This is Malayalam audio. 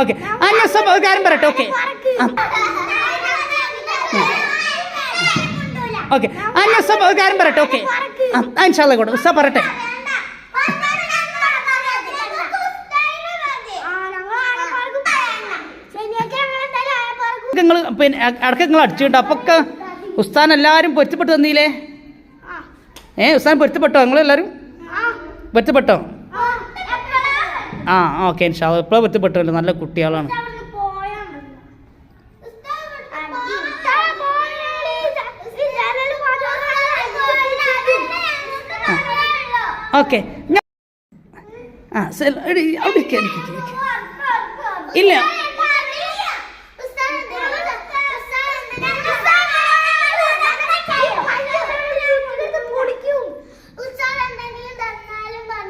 ഓക്കെ ഒരു കാര്യം പറയട്ടെ. ഓക്കെ ഓക്കെ ഒരു കാര്യം പറയട്ടെ. ഓക്കെ ഇൻഷാല്ലാ കൂടെ ഉസ്താദ് പറയട്ടെ. നിങ്ങൾ പിന്നെ ഇടയ്ക്ക് നിങ്ങൾ അടിച്ചുകൊണ്ട് അപ്പൊക്കെ ഉസ്താൻ എല്ലാവരും പൊരുത്തപ്പെട്ട് തന്നില്ലേ? ഉസ്താൻ പൊരുത്തപ്പെട്ടോ? നിങ്ങളെല്ലാവരും പൊരുത്തപ്പെട്ടോ? ആ ഓക്കെ ഇൻഷാല്ലാ ഇപ്പോഴും പൊരുത്തപ്പെട്ടോ? നല്ല കുട്ടികളാണ്. ഓക്കെ ആ അവിടെ ഇല്ല